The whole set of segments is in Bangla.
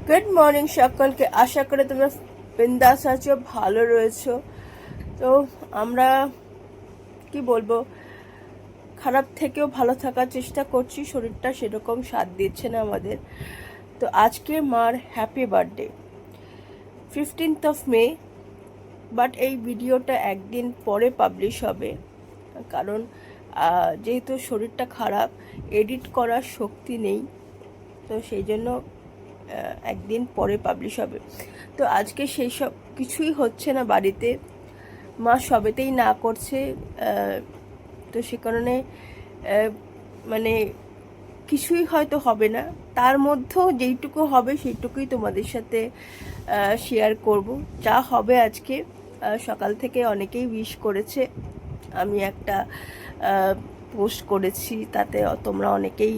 গুড মর্নিং সকলকে। আশা করি তোমরা বিন্দাস আছো, ভালো রয়েছো। তো আমরা কি বলবো, খারাপ থেকেও ভালো থাকার চেষ্টা করছি। শরীরটা সেরকম সাথ দিচ্ছে না আমাদের। তো আজকে মার happy birthday, 15th May. But এই ভিডিওটা একদিন পরে পাবলিশ হবে, কারণ যেহেতু শরীরটা খারাপ, এডিট করার শক্তি নেই। তো সেই জন্য একদিন পরে পাবলিশ হবে। তো আজকে সেই সব কিছুই হচ্ছে না বাড়িতে, মা সবেতেই না করছে। তো সে কারণে মানে কিছুই হয়তো হবে না, তার মধ্যেও যেইটুকু হবে সেইটুকুই তোমাদের সাথে শেয়ার করব। যা হবে আজকে, সকাল থেকে অনেকেই উইশ করেছে। আমি একটা পোস্ট করেছি, তাতে তোমরা অনেকেই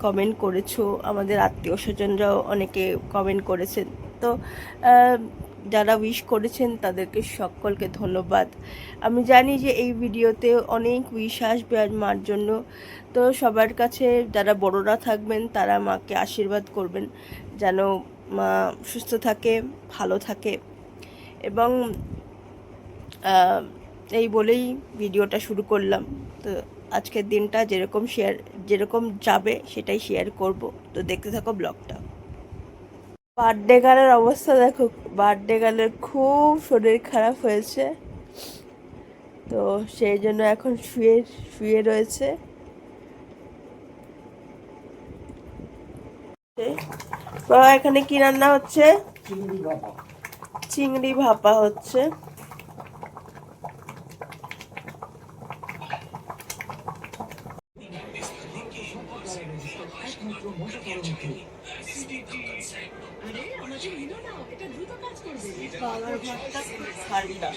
কমেন্ট করেছো, আমাদের আত্মীয় স্বজনরাও অনেকে কমেন্ট করেছেন। তো যারা উইশ করেছেন তাদেরকে সকলকে ধন্যবাদ। আমি জানি যে এই ভিডিওতে অনেক উইশ আসবে আজ মার জন্য। তো সবার কাছে যারা বড়রা থাকবেন তারা মাকে আশীর্বাদ করবেন যেন মা সুস্থ থাকে, ভালো থাকে। এবং এই বলেই ভিডিওটা শুরু করলাম। তো আজকের দিনটা যেরকম যাবে সেটাই শেয়ার করব। তো দেখতে থাকো ব্লগটা। বার্থডে গার্লের অবস্থা দেখো, বার্থডে গার্লের খুব শরীর খারাপ হয়েছে। তো সেই জন্য এখন শুয়ে শুয়ে রয়েছে। বাবা, এখানে কি রান্না হচ্ছে? চিংড়ি ভাপা হচ্ছে। বাবার ঘরটা খুব ঠান্ডা।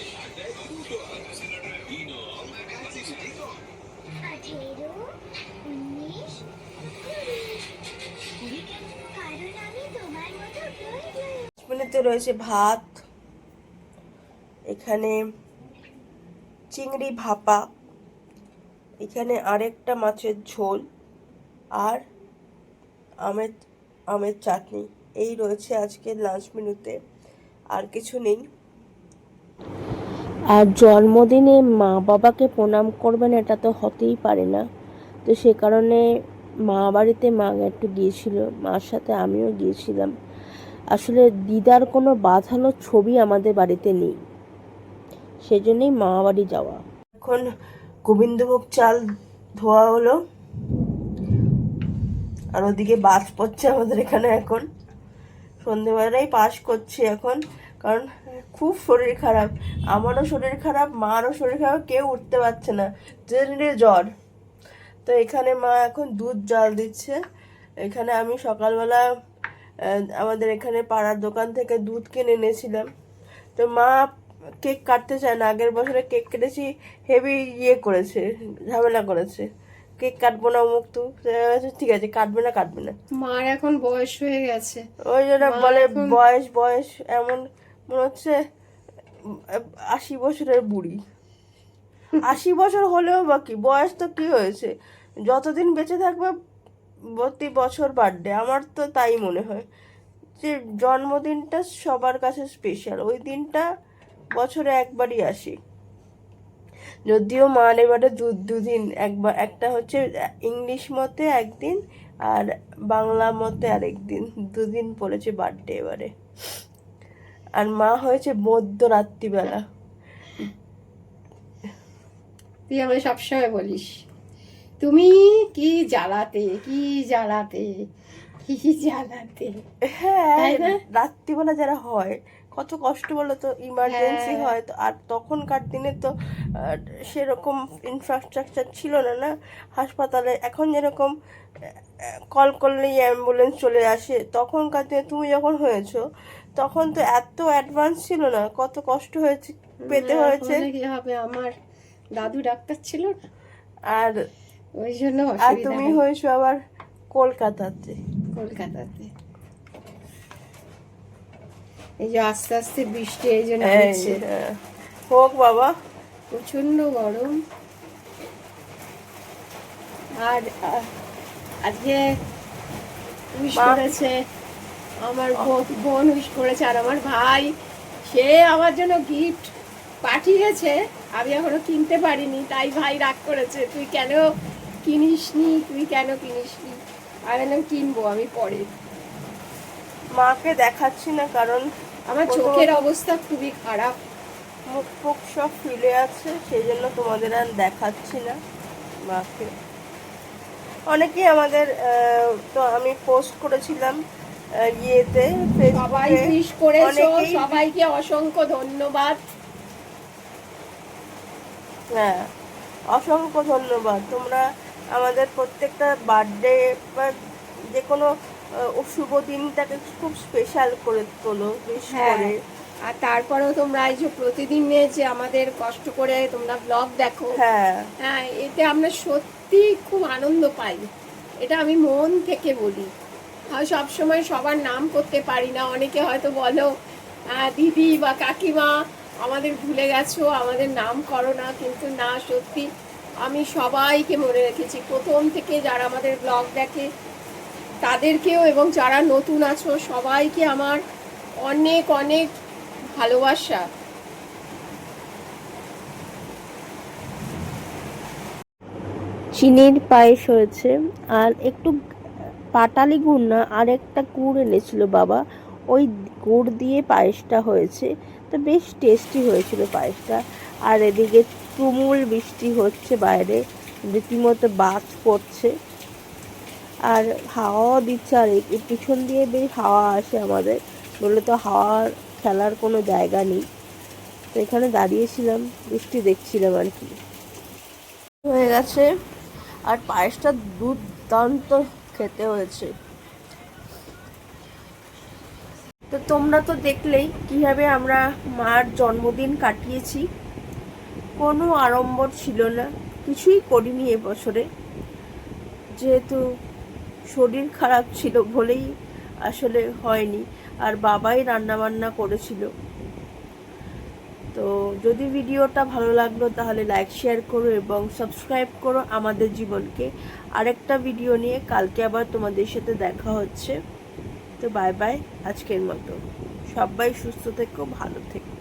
রয়েছে ভাত, এখানে চিংড়ি ভাপা, এখানে আরেকটা মাছের ঝোল, আর আমের আমের চাটনি। এই রয়েছে আজকের লাঞ্চ মেনুতে, আর কিছু নেই। আর জন্মদিনে মা বাবাকে প্রণাম করবেন, এটা তো হতেই পারে না। তো সে কারণে মা বাড়িতে মা একটু গিয়েছিল, মার সাথে আমিও গিয়েছিলাম। আসলে দিদার কোনো বাঁধানো ছবি আমাদের বাড়িতে নেই, সেজন্যই মা বাড়ি যাওয়া। এখন গোবিন্দভোগ চাল ধোয়া হলো, আর ওদিকে বাজ পড়ছে আমাদের এখানে। এখন সন্ধেবেলায় পাস করছি এখন, কারণ খুব শরীর খারাপ। আমারও শরীর খারাপ, মারও শরীর খারাপ, কেউ উঠতে পারছে না, জেনে জ্বর। তো এখানে মা এখন দুধ জাল দিচ্ছে। এখানে আমি সকালবেলা আমাদের এখানে পাড়ার দোকান থেকে দুধ কিনে এনেছিলাম। তো মা কেক কাটতে চায় না, আগের বছরে কেক কেটেছি, হেভি করেছে, ঝামেলা করেছে, কেক কাটবো না অমুক। তো ঠিক আছে, কাটবে না কাটবে না। মার এখন বয়স হয়ে গেছে, ওই জন্য বলে বয়স বয়স, এমন মনে হচ্ছে 80 বছরের বুড়ি। 80 বছর হলেও বা কি, বয়স তো কি হয়েছে, যতদিন বেঁচে থাকবে প্রতি বছর বার্থডে। আমার তো তাই মনে হয় যে জন্মদিনটা সবার কাছে স্পেশাল, ওই দিনটা বছরে একবারই আসে। যদিও মার এবারে দুদিন, একবার একটা হচ্ছে ইংলিশ মতে একদিন, আর বাংলা মতে আরেকদিন, দুদিন পড়েছে বার্থডে এবারে। আর মা হয়েছে মধ্যরাত্রিবেলা। তুই আমায় সবসময় বলিস তুমি কি জ্বালাতে, কি জ্বালাতে, কি জ্বালাতে। হ্যাঁ, তাই না? রাত্রিবেলা যারা হয় কত কষ্ট বলো তো, ইমার্জেন্সি হ্যাঁ, হয় তো। আর তখনকার দিনে তো সেরকম ইনফ্রাস্ট্রাকচার ছিল না না হাসপাতালে। এখন যেরকম কল করলেই অ্যাম্বুলেন্স চলে আসে, তখনকার দিনে তুমি যখন হয়েছো তখন তো এত অ্যাডভান্স ছিল না, কত কষ্ট হয়েছে, পেতে হয়েছে। কি হবে, আমার দাদু ডাক্তার ছিল না, আর ওই জন্য আর অসুবিধা তুমি হয়। হয়েছো আবার কলকাতাতে। কলকাতাতে এই যে আস্তে আস্তে বৃষ্টি এই যে এই, নামছে, হ্যাঁ, হোক বাবা। প্রচন্ড গরম। আর আজকে উইশ মা- করেছে, আমার বোন উইশ করেছে, আর আমার ভাই সে আমার জন্য গিফট পাঠিয়েছে, আমি এখনো কিনতে পারিনি, তাই ভাই রাগ করেছে, তুই কেন কিনিসনি, তুই কেন কিনিসনি। আমি বললাম কিনবো আমি পরে। মাকে দেখাচ্ছি না কারণ আমার চোখের অবস্থা খুবই খারাপ। মুখ ফুক সব ফুলে আছে, সেই জন্য তোমাদের আর দেখাচ্ছি না মাকে। অনেকেই আমাদের তো আমি পোস্ট করেছিলাম ইয়েতে, সবাই ফেসবুকে। উইশ করেছো, অনেকেই, সবাইকে অসংখ্য ধন্যবাদ। হ্যাঁ, অসংখ্য ধন্যবাদ। তোমরা আমাদের প্রত্যেকটা বার্থডে বা যে কোনো শুভ দিনটাকে খুব স্পেশাল করে তোলো, বেশ হ্যাঁ, করে। আর তারপরেও তোমরা এই যে প্রতিদিন যে আমাদের কষ্ট করে তোমরা ব্লগ দেখো, হ্যাঁ, হ্যাঁ, এতে আমরা সত্যি খুব আনন্দ পাই, এটা আমি মন থেকে বলি। আর সবসময় সবার নাম করতে পারি না, অনেকে হয়তো বলো দিদি বা কাকিমা আমাদের ভুলে গেছো, আমাদের নাম করো না, কিন্তু না, সত্যি আমি সবাইকে মনে রেখেছি প্রথম থেকে, যারা আমাদের ব্লগ দেখে তাদেরকেও, এবং যারা নতুন আছো সবাইকে আমার অনেক অনেক ভালোবাসা। চিনির পায়েস হয়েছে, আর একটু পাটালি গুড় না, আর একটা গুড় এনেছিল বাবা, ওই গুড় দিয়ে পায়েসটা হয়েছে। তো বেশ টেস্টি হয়েছিল পায়েসটা। আর এদিকে তুমুল বৃষ্টি হচ্ছে বাইরে, রীতিমতো বাজ পড়ছে, আর হাওয়াও দিচ্ছে, আর এই পিছন দিয়ে বেশ হাওয়া আসে আমাদের, বলে তো হাওয়ার খেলার কোনো জায়গা নেই। তো এখানে দাঁড়িয়েছিলাম, বৃষ্টি দেখছিলাম আর কি। হয়ে গেছে, আর পায়েসটা দুর্দান্ত খেতে হয়েছে। তো তোমরা তো দেখলেই কিভাবে আমরা মার জন্মদিন কাটিয়েছি। কোনো আড়ম্বর ছিল না, কিছুই করিনি এবছরে, যেহেতু শরীর খারাপ ছিল বলেই আসলে হয়নি, আর বাবাই রান্নাবান্না করেছিল। তো যদি ভিডিওটা ভালো লাগলো তাহলে লাইক শেয়ার করো এবং সাবস্ক্রাইব করো আমাদের জীবনকে। আরেকটা ভিডিও নিয়ে কালকে আবার তোমাদের সাথে দেখা হচ্ছে। তো বাই বাই, আজকের মতো সবাই সুস্থ থেকো, ভালো থেকো।